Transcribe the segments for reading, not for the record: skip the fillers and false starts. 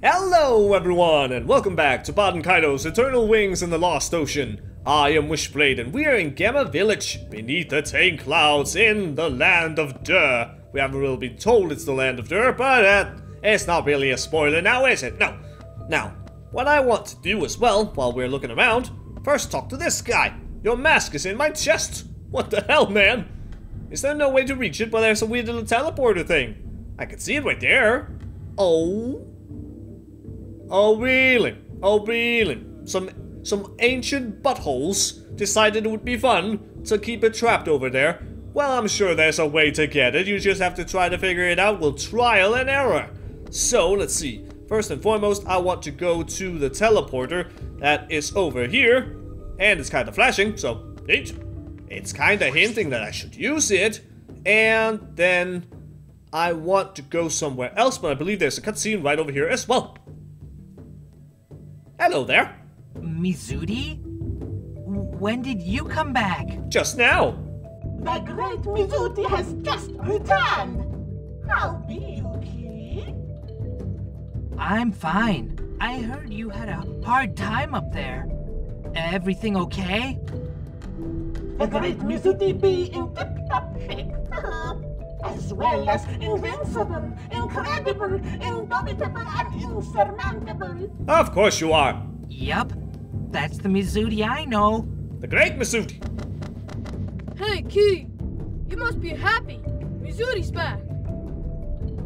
Hello everyone, and welcome back to Baten Kaitos' Eternal Wings in the Lost Ocean. I am Wishblade, and we are in Gemma village, beneath the tank clouds in the land of Dur. We haven't really been told it's the land of Dur, but it's not really a spoiler now, is it? No. Now, what I want to do as well, while we're looking around, first talk to this guy. Your mask is in my chest. What the hell, man? Is there no way to reach it, but there's a weird little teleporter thing? I can see it right there. Oh, really? Oh, really? Some ancient buttholes decided it would be fun to keep it trapped over there. Well, I'm sure there's a way to get it. You just have to try to figure it out with trial and error. So, let's see. First and foremost, I want to go to the teleporter that is over here. And it's kind of flashing, so it's kind of hinting that I should use it. And then I want to go somewhere else, but I believe there's a cutscene right over here as well. Hello there. Mizuti? When did you come back? Just now. The great Mizuti has just returned. How be you, Key? I'm fine. I heard you had a hard time up there. Everything okay? The great Mizuti be in tip-top shape. As well as invincible, incredible, indomitable, and insurmountable. Of course you are. Yup. That's the Mizuti I know. The great Mizuti. Hey, Key! You must be happy. Mizuti's back.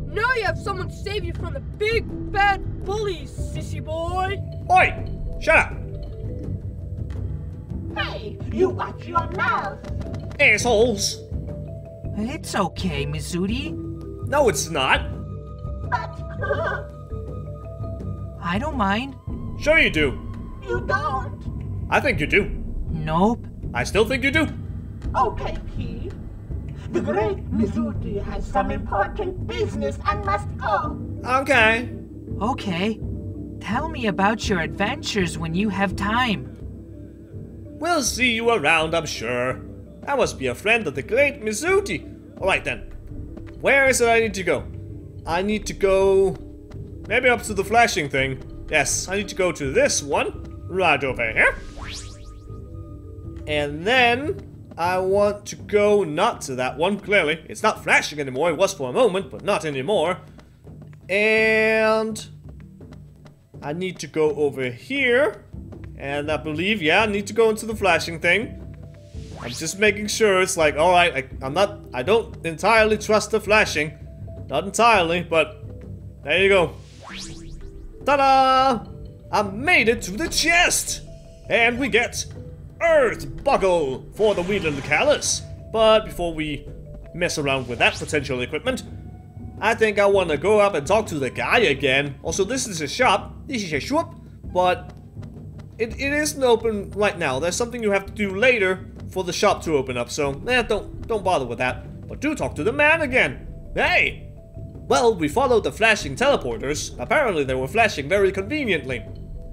Now you have someone to save you from the big bad bullies, sissy boy. Oi! Shut up! Hey, you watch your mouth. Assholes! It's okay, Mizuti. No, it's not. But I don't mind. Sure you do. you don't. I think you do. Nope. I still think you do. Okay, Key. The great Mizuti has some important business and must go. Okay. Okay. Tell me about your adventures when you have time. We'll see you around, I'm sure. I must be a friend of the great Mizuti. Alright then. Where is it I need to go? I need to go... maybe up to the flashing thing. Yes, I need to go to this one. Right over here. And then... I want to go not to that one, clearly. It's not flashing anymore. It was for a moment, but not anymore. And... I need to go over here. And I believe, yeah, I need to go into the flashing thing. I'm just making sure it's like, alright, I don't entirely trust the flashing. Not entirely, but there you go. Ta-da! I made it to the chest! And we get Earth Buckle for the wee little callus. But before we mess around with that potential equipment, I think I want to go up and talk to the guy again. Also, this is a shop. This is a shop, but it isn't open right now. There's something you have to do later for the shop to open up, so don't bother with that. But do talk to the man again. Hey! Well, we followed the flashing teleporters. Apparently they were flashing very conveniently.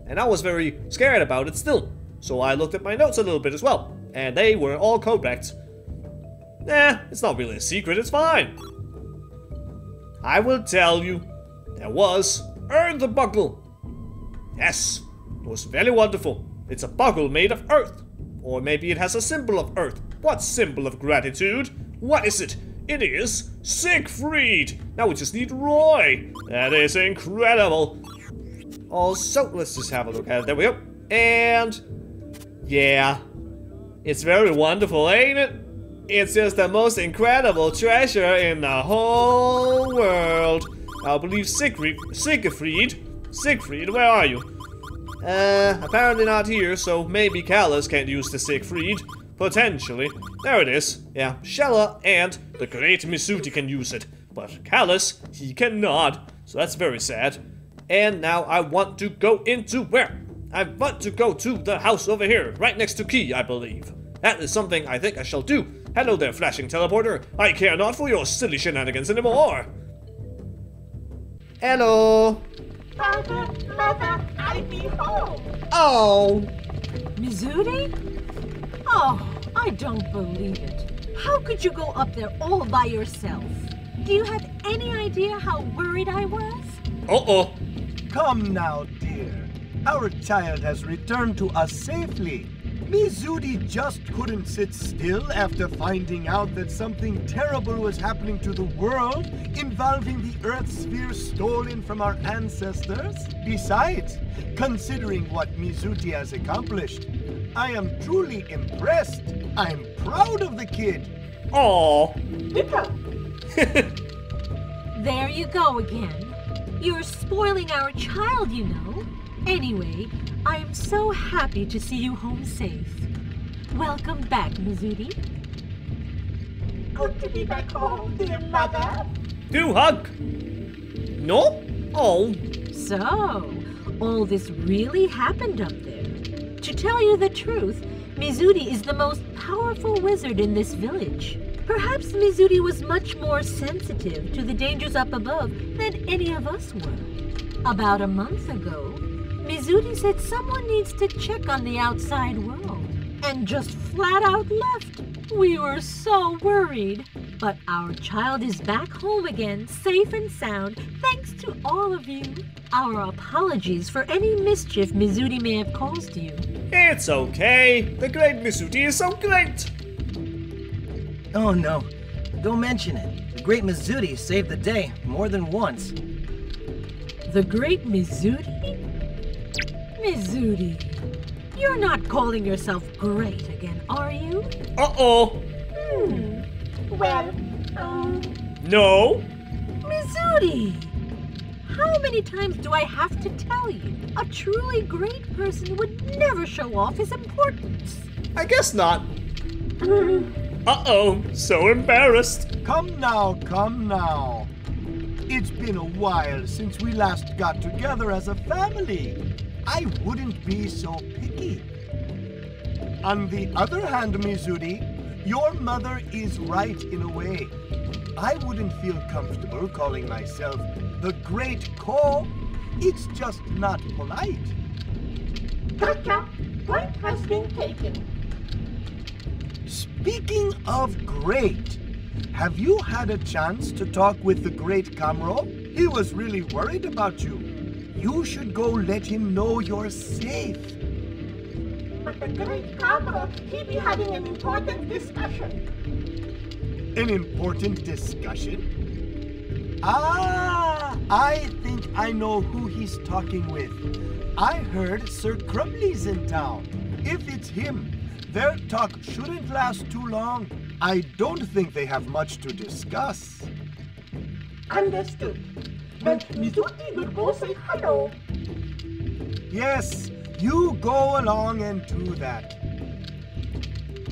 And I was very scared about it still. So I looked at my notes a little bit as well. And they were all correct. It's not really a secret, it's fine. I will tell you, there was Earth Buckle. Yes, it was very wonderful. It's a buckle made of earth. Or maybe it has a symbol of earth. What symbol of gratitude? What is it? It is Siegfried. Now we just need Roy. That is incredible. Also, let's just have a look at it. There we go. And yeah, it's very wonderful, ain't it? It's just the most incredible treasure in the whole world. I believe Siegfried, where are you? Apparently not here, so maybe Callus can't use the Siegfried. Potentially. There it is. Yeah, Shella and the great Mizuti can use it. But Callus, he cannot. So that's very sad. And now I want to go into where? I want to go to the house over here, right next to Key, I believe. That is something I think I shall do. Hello there, flashing teleporter. I care not for your silly shenanigans anymore. Hello. Father, mother, I be home. Oh. Mizuti? Oh, I don't believe it. How could you go up there all by yourself? Do you have any idea how worried I was? Uh-oh. Come now, dear. Our child has returned to us safely. Mizudi just couldn't sit still after finding out that something terrible was happening to the world involving the Earth sphere stolen from our ancestors. Besides, considering what Mizudi has accomplished, I am truly impressed. I'm proud of the kid. Aww. There you go again. You're spoiling our child, you know. Anyway, I am so happy to see you home safe. Welcome back, Mizudi. Good to be back home, dear mother. Do hug. No? Oh. So, all this really happened up there. To tell you the truth, Mizudi is the most powerful wizard in this village. Perhaps Mizudi was much more sensitive to the dangers up above than any of us were. About a month ago, Mizudi said someone needs to check on the outside world, and just flat out left. We were so worried. But our child is back home again, safe and sound, thanks to all of you. Our apologies for any mischief Mizudi may have caused you. It's okay. The great Mizudi is so great. Oh no, don't mention it. The great Mizudi saved the day more than once. The great Mizudi? Mizudi, you're not calling yourself great again, are you? Uh-oh. Well, No. Mizudi! How many times do I have to tell you? A truly great person would never show off his importance. I guess not. Uh-oh. So embarrassed. Come now, come now. It's been a while since we last got together as a family. I wouldn't be so picky. On the other hand, Mizudi, your mother is right in a way. I wouldn't feel comfortable calling myself the Great Ko. It's just not polite. gotcha. Point has been taken. Speaking of great, have you had a chance to talk with the Great Kamro? He was really worried about you. You should go let him know you're safe. But the great Kamro, he be having an important discussion. An important discussion? Ah, I think I know who he's talking with. I heard Sir Crumbly's in town. If it's him, their talk shouldn't last too long. I don't think they have much to discuss. Understood. Then Mizudi will go say hello. Yes, you go along and do that.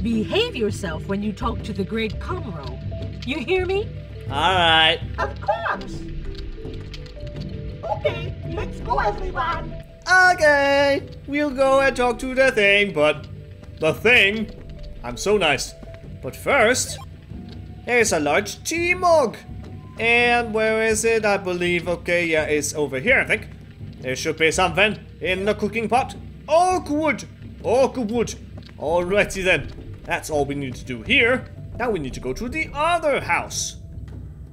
Behave yourself when you talk to the great Kamro. You hear me? Alright. Of course. Okay, let's go everyone. Okay. We'll go and talk to the thing, but... The thing? I'm so nice. But first... There's a large tea mug. And where is it? I believe, okay, yeah, it's over here, I think. There should be something in the cooking pot. Oak wood! Oak wood. Alrighty then. That's all we need to do here. Now we need to go to the other house.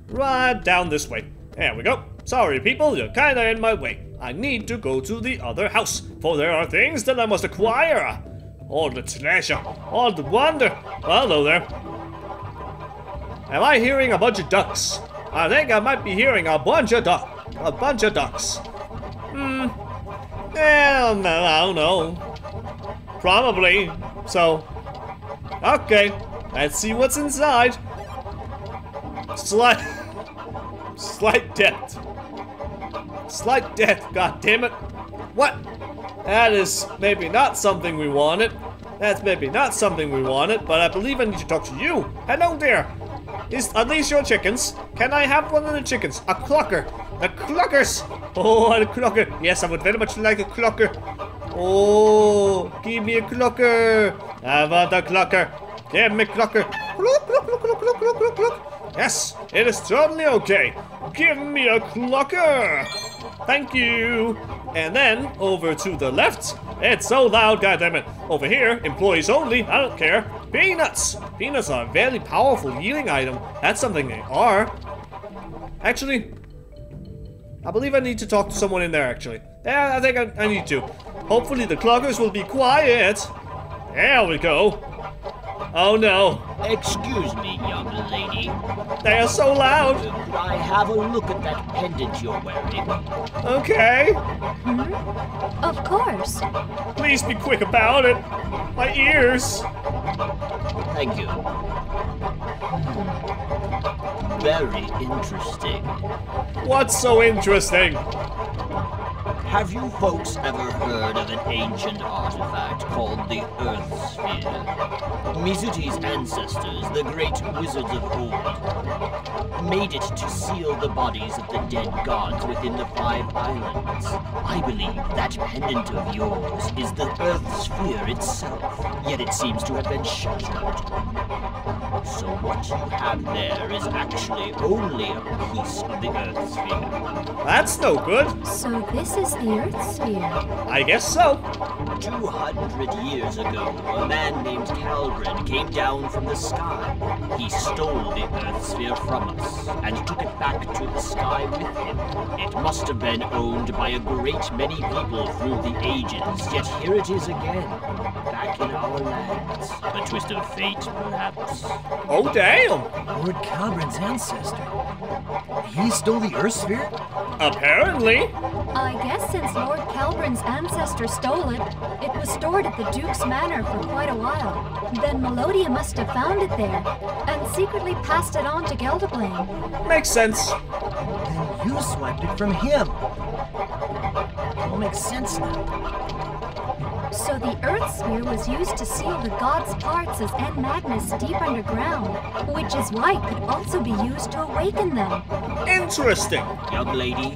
Right down this way. There we go. Sorry people, you're kinda in my way. I need to go to the other house, for there are things that I must acquire. All the treasure, all the wonder. Well, hello there. Am I hearing a bunch of ducks? I think I might be hearing a bunch of ducks. I don't know. Probably. So, okay. Let's see what's inside. Slight death. Slight death, god damn it. What? That is maybe not something we wanted. That's maybe not something we wanted, but I believe I need to talk to you. Hello there. Are these your chickens? Can I have one of the chickens? A clucker. The cluckers. Oh, a clucker. Yes, I would very much like a clucker. Oh, give me a clucker. I want a clucker. Give me a clucker. Cluck, cluck, cluck, cluck, cluck, cluck, cluck, cluck. Yes, it is totally okay. Give me a clucker. Thank you. And then over to the left. It's so loud, goddammit. Over here, employees only. I don't care. Peanuts. Peanuts are a very powerful healing item. That's something they are. Actually, I believe I need to talk to someone in there, actually. Yeah, I think I need to. Hopefully the Cluckers will be quiet. There we go. Oh no. Excuse me, young lady. They are so loud. Could I have a look at that pendant you're wearing? Okay. Of course. Please be quick about it. My ears. Thank you. Very interesting. What's so interesting? Have you folks ever heard of an ancient artifact called the Earth Sphere? Mizuti's ancestors, the great wizards of old, made it to seal the bodies of the dead gods within the 5 islands. I believe that pendant of yours is the Earth Sphere itself, yet it seems to have been shattered. So what you have there is actually only a piece of the Earth Sphere. That's no good. So this is the Earth Sphere. I guess so. 200 years ago, a man named Calgren came down from the sky. He stole the Earth Sphere from us and took it back to the sky with him. It must have been owned by a great many people through the ages, yet here it is again, back in our lands. A twist of fate, perhaps. Oh, damn. Lord Calgren's ancestor. He stole the Earth Sphere? Apparently. I guess since Lord Calgren's ancestor stole it, it was stored at the Duke's Manor for quite a while. Then Melodia must have found it there, and secretly passed it on to Gelderblane. Makes sense. Then you swiped it from him. All makes sense now. So the Earth Sphere was used to seal the gods' parts as N. Magnus deep underground, which is why it could also be used to awaken them. Interesting. Young lady,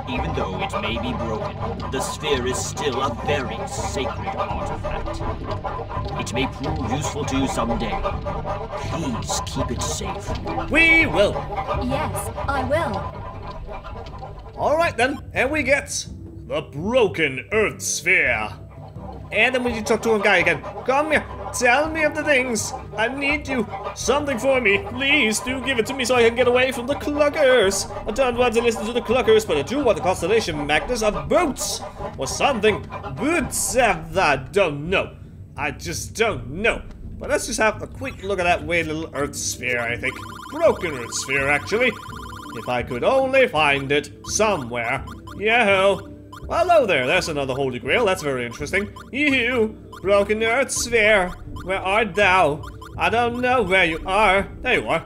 even though it may be broken, the sphere is still a very sacred artifact. It may prove useful to you someday. Please keep it safe. We will. Yes, I will. Alright then, and we get the broken Earth Sphere. And then we need to talk to a guy again. Come here, tell me of the things. I need you. Something for me. Please do give it to me so I can get away from the Cluckers. I don't want to listen to the Cluckers, but I do want the constellation Magnus of Boots. Or something. Boots, I don't know. I just don't know. But let's just have a quick look at that weird little Earth Sphere, I think. Broken Earth Sphere, actually. If I could only find it somewhere. Yo. Well, hello there. There's another Holy Grail. That's very interesting. You, broken Earth Sphere. Where art thou? I don't know where you are. There you are.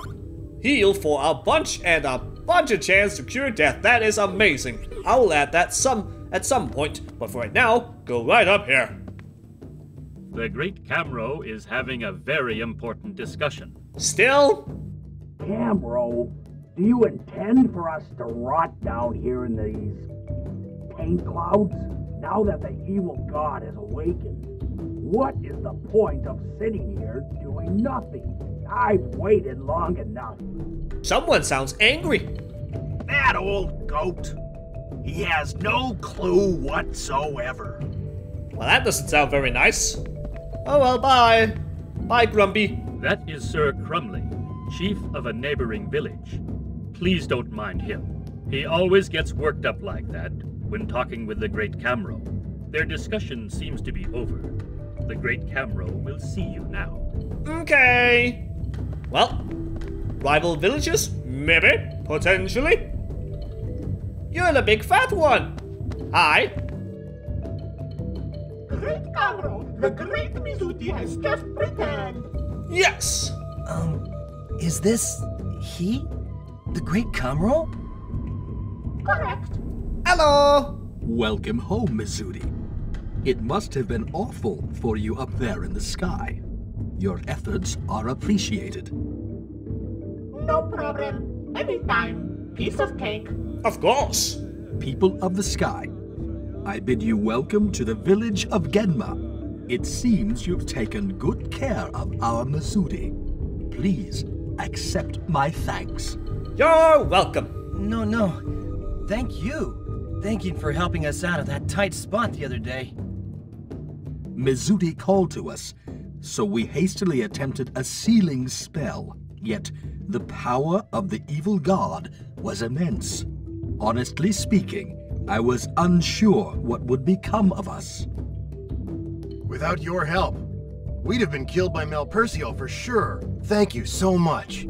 Heal for a bunch and a bunch of chance to cure death. That is amazing. I'll add that at some point. But for right now, go right up here. The Great Camro is having a very important discussion. Still? Camro, do you intend for us to rot down here in these paint clouds? Now that the evil god has awakened, what is the point of sitting here doing nothing? I've waited long enough. Someone sounds angry. That old goat. He has no clue whatsoever. Well, that doesn't sound very nice. Oh well, bye. Bye, Grumpy. That is Sir Crumley, chief of a neighboring village. Please don't mind him. He always gets worked up like that when talking with the Great Camro. Their discussion seems to be over. The Great Camro will see you now. Okay. Well, rival villages? Maybe. Potentially. You're the big fat one. Hi. Great Camro, the great Mizuti has just returned. Yes. Is this he? The Great Camro? Correct. Hello. Welcome home, Mizuti. It must have been awful for you up there in the sky. Your efforts are appreciated. No problem. Anytime. Piece of cake. Of course. People of the sky, I bid you welcome to the village of Gemma. It seems you've taken good care of our Mizuti. Please accept my thanks. You're welcome. No. Thank you. Thank you for helping us out of that tight spot the other day. Mizuti called to us, so we hastily attempted a sealing spell. Yet the power of the evil god was immense. Honestly speaking, I was unsure what would become of us. Without your help, we'd have been killed by Malpercio for sure. Thank you so much.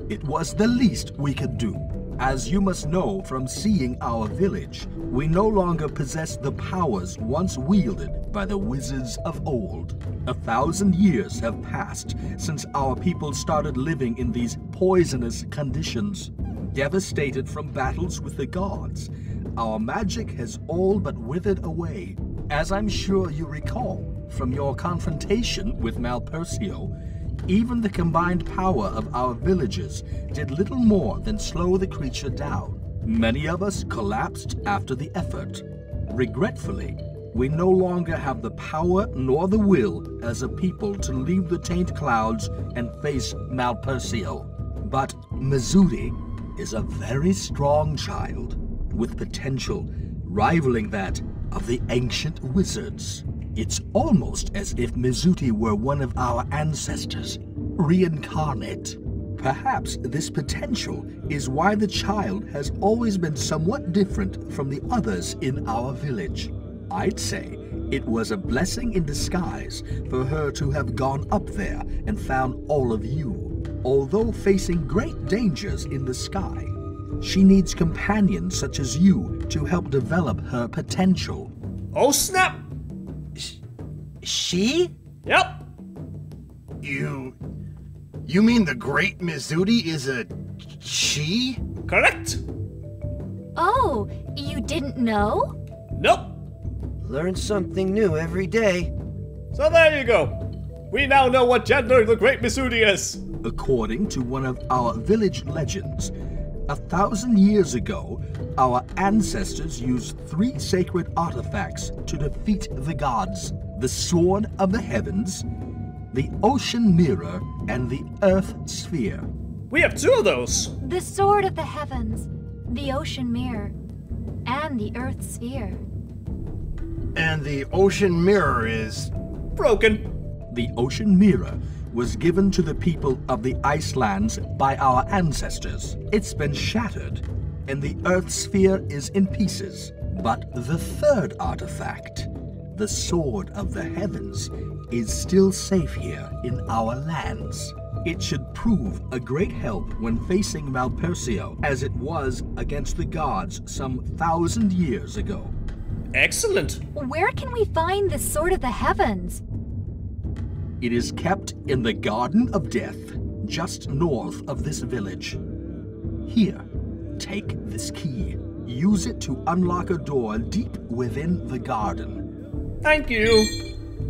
It was the least we could do. As you must know from seeing our village, we no longer possess the powers once wielded by the wizards of old. 1,000 years have passed since our people started living in these poisonous conditions. Devastated from battles with the gods, our magic has all but withered away. As I'm sure you recall from your confrontation with Malpercio, even the combined power of our villages did little more than slow the creature down. Many of us collapsed after the effort. Regretfully, we no longer have the power nor the will as a people to leave the Taint Clouds and face Malpercio. But Mizudi is a very strong child, with potential rivaling that of the ancient wizards. It's almost as if Mizudi were one of our ancestors, reincarnate. Perhaps this potential is why the child has always been somewhat different from the others in our village. I'd say it was a blessing in disguise for her to have gone up there and found all of you. Although facing great dangers in the sky, she needs companions such as you to help develop her potential. Oh snap! She? Yep. You mean the great Mizudi is a she? Correct. Oh, you didn't know? Nope. Learn something new every day. So there you go. We now know what gender the great Mizudi is. According to one of our village legends, 1,000 years ago, our ancestors used 3 sacred artifacts to defeat the gods: the Sword of the Heavens, the Ocean Mirror, and the Earth Sphere. We have 2 of those. The Sword of the Heavens, the Ocean Mirror, and the Earth Sphere. And the Ocean Mirror is broken. The Ocean Mirror was given to the people of the Icelands by our ancestors. It's been shattered, and the Earth Sphere is in pieces. But the 3rd artifact, the Sword of the Heavens, is still safe here in our lands. It should prove a great help when facing Malpercio, as it was against the gods some 1,000 years ago. Excellent. Where can we find the Sword of the Heavens? It is kept in the Garden of Death, just north of this village. Here, take this key. Use it to unlock a door deep within the garden. Thank you.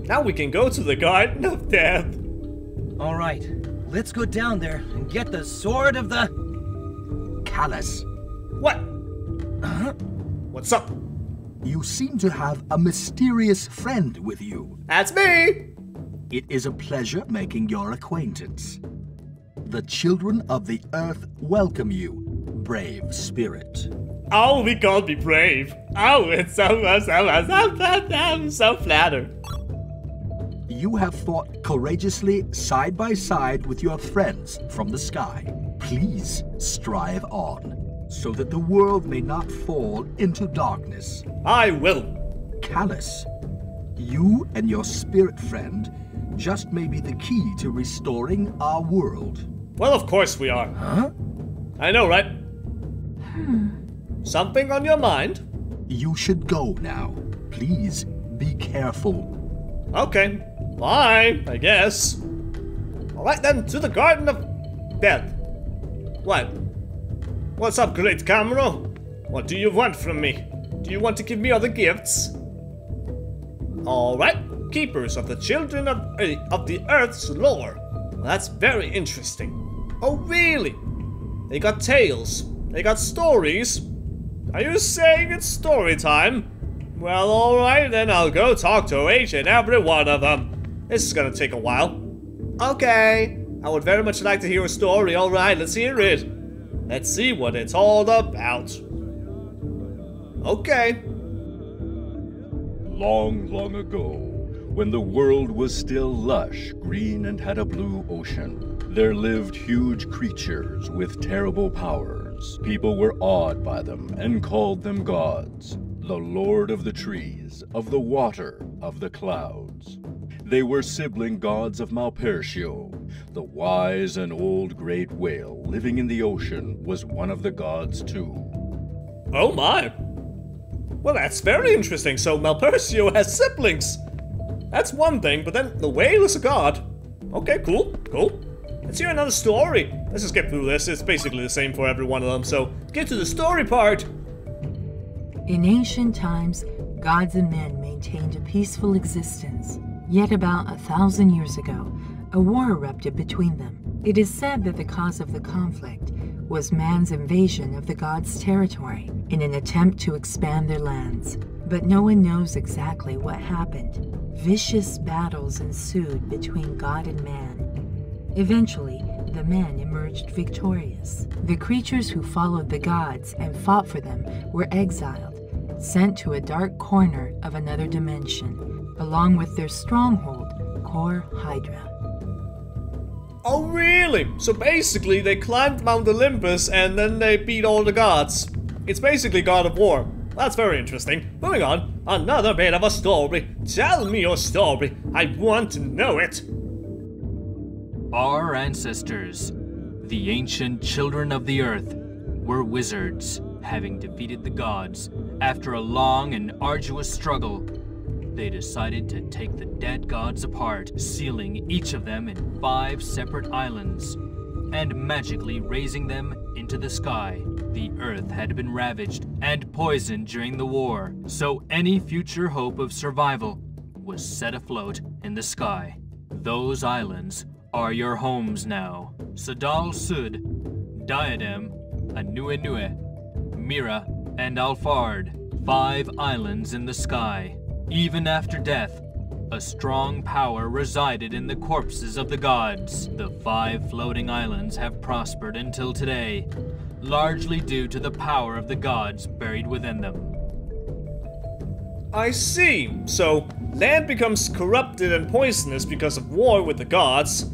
Now we can go to the Garden of Death. All right, let's go down there and get the Sword of the... Callus. What? What's up? You seem to have a mysterious friend with you. That's me. It is a pleasure making your acquaintance. The children of the earth welcome you, brave spirit. Oh, we called me brave. Oh, it's I'm so flattered. You have fought courageously side by side with your friends from the sky. Please strive on, so that the world may not fall into darkness. I will. Callus, you and your spirit friend just may be the key to restoring our world. Well, of course we are. Huh? I know, right? Something on your mind? You should go now. Please be careful. Okay, fine, I guess. Alright then, to the Garden of Death. What? What's up, great camera? What do you want from me? Do you want to give me other gifts? Alright, keepers of the children of the Earth's lore. Well, that's very interesting. Oh, really? They got tales. They got stories. Are you saying it's story time? Well, alright, then I'll go talk to each and every one of them. This is gonna take a while. Okay, I would very much like to hear a story. Alright, let's hear it. Let's see what it's all about. Okay. Long, long ago, when the world was still lush, green, and had a blue ocean, there lived huge creatures with terrible powers. creatures. People were awed by them and called them gods, the lord of the trees, of the water, of the clouds. They were sibling gods of Malpertio. The wise and old great whale living in the ocean was one of the gods too. Oh my! Well, that's very interesting. So Malpertio has siblings. That's one thing, but then the whale is a god. Okay, cool, cool. Let's hear another story. Let's just get through this. It's basically the same for every one of them, so get to the story part. In ancient times, gods and men maintained a peaceful existence. Yet about 1,000 years ago, a war erupted between them. It is said that the cause of the conflict was man's invasion of the gods' territory in an attempt to expand their lands. But no one knows exactly what happened. Vicious battles ensued between God and man. Eventually, the men emerged victorious. The creatures who followed the gods and fought for them were exiled, sent to a dark corner of another dimension, along with their stronghold, Core Hydra. Oh really? So basically they climbed Mount Olympus and then they beat all the gods. It's basically God of War. That's very interesting. Moving on, another bit of a story. Tell me your story. I want to know it. Our ancestors, the ancient children of the earth, were wizards. Having defeated the gods, after a long and arduous struggle, they decided to take the dead gods apart, sealing each of them in 5 separate islands, and magically raising them into the sky. The earth had been ravaged and poisoned during the war, so any future hope of survival was set afloat in the sky. Those islands are your homes now. Sadal Sud, Diadem, Anuenue, Mira, and Alfard. 5 islands in the sky. Even after death, a strong power resided in the corpses of the gods. The 5 floating islands have prospered until today, largely due to the power of the gods buried within them. I see. So, land becomes corrupted and poisonous because of war with the gods.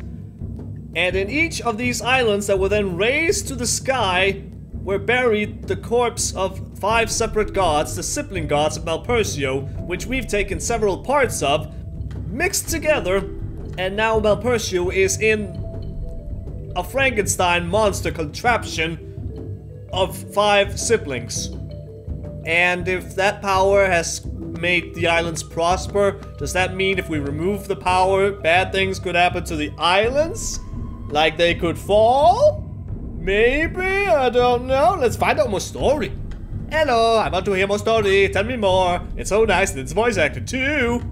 And in each of these islands that were then raised to the sky were buried the corpse of 5 separate gods, the sibling gods of Malpertio, which we've taken several parts of, mixed together, and now Malpertio is in a Frankenstein monster contraption of 5 siblings. And if that power has made the islands prosper, does that mean if we remove the power, bad things could happen to the islands? Like they could fall? Maybe? I don't know. Let's find out more story. Hello, I want to hear more story. Tell me more. It's so nice and it's voice acted too.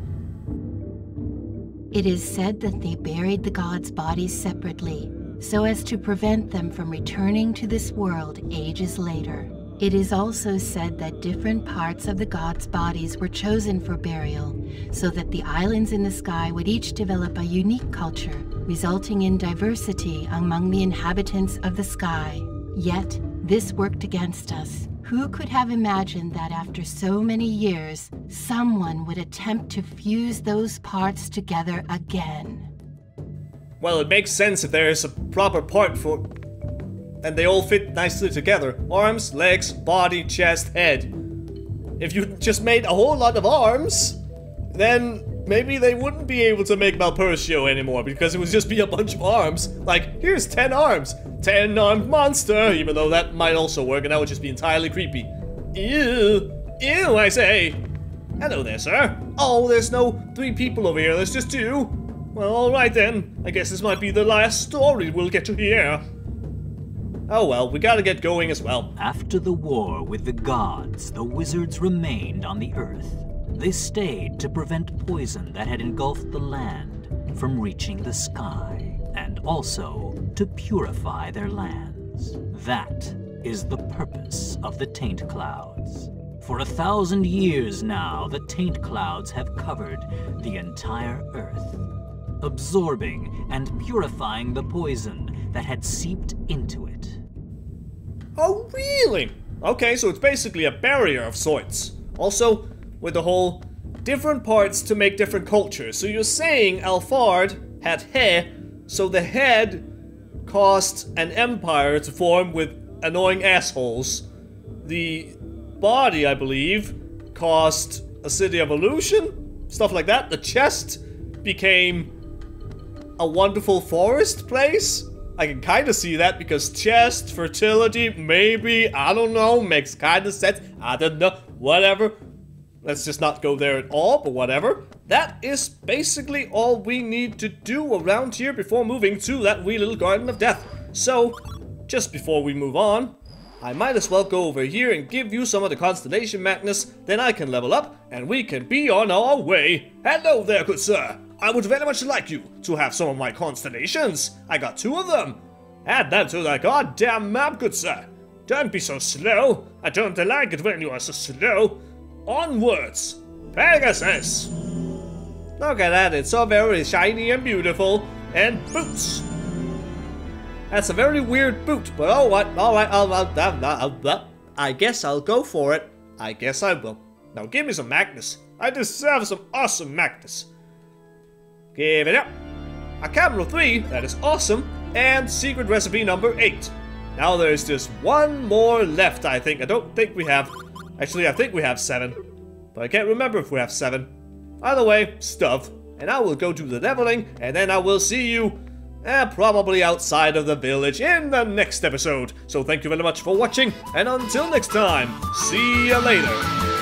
It is said that they buried the gods' bodies separately, so as to prevent them from returning to this world ages later. It is also said that different parts of the gods' bodies were chosen for burial, so that the islands in the sky would each develop a unique culture, resulting in diversity among the inhabitants of the sky. Yet, this worked against us. Who could have imagined that after so many years, someone would attempt to fuse those parts together again? Well, it makes sense if there is a proper part for... and they all fit nicely together. Arms, legs, body, chest, head. If you just made a whole lot of arms, then maybe they wouldn't be able to make Malpertio anymore, because it would just be a bunch of arms. Like, here's 10 arms. 10-armed monster, even though that might also work, and that would just be entirely creepy. Ew. Ew, I say. Hello there, sir. Oh, there's no 3 people over here, there's just 2. Well, alright then. I guess this might be the last story we'll get to hear. Oh well, we gotta get going as well. After the war with the gods, the wizards remained on the earth. They stayed to prevent poison that had engulfed the land from reaching the sky, and also to purify their lands. That is the purpose of the taint clouds. For 1,000 years now, the taint clouds have covered the entire earth, absorbing and purifying the poison that had seeped into it. Oh, really? Okay, so it's basically a barrier of sorts. Also, with the whole different parts to make different cultures. So you're saying Alfard had hair, so the head caused an empire to form with annoying assholes. The body, I believe, caused a city evolution, stuff like that. The chest became a wonderful forest place. I can kind of see that because chest, fertility, maybe, I don't know, makes kind of sense. I don't know, whatever. Let's just not go there at all, but whatever. That is basically all we need to do around here before moving to that wee little Garden of Death. So, just before we move on, I might as well go over here and give you some of the Constellation Madness, then I can level up and we can be on our way. Hello there, good sir. I would very much like you to have some of my constellations. I got 2 of them. Add them to the goddamn map, good sir. Don't be so slow. I don't like it when you are so slow. Onwards, Pegasus. Look at that, it's so very shiny and beautiful. And boots. That's a very weird boot, but oh what? Alright, I guess I'll go for it. I guess I will. Now give me some Magnus. I deserve some awesome Magnus. Give it up. A Camera 3, that is awesome. And secret recipe number 8. Now there's just one more left, I think. I don't think we have... Actually, I think we have 7. But I can't remember if we have 7. Either way, stuff. And I will go do the leveling, and then I will see you probably outside of the village in the next episode. So thank you very much for watching, and until next time, see you later.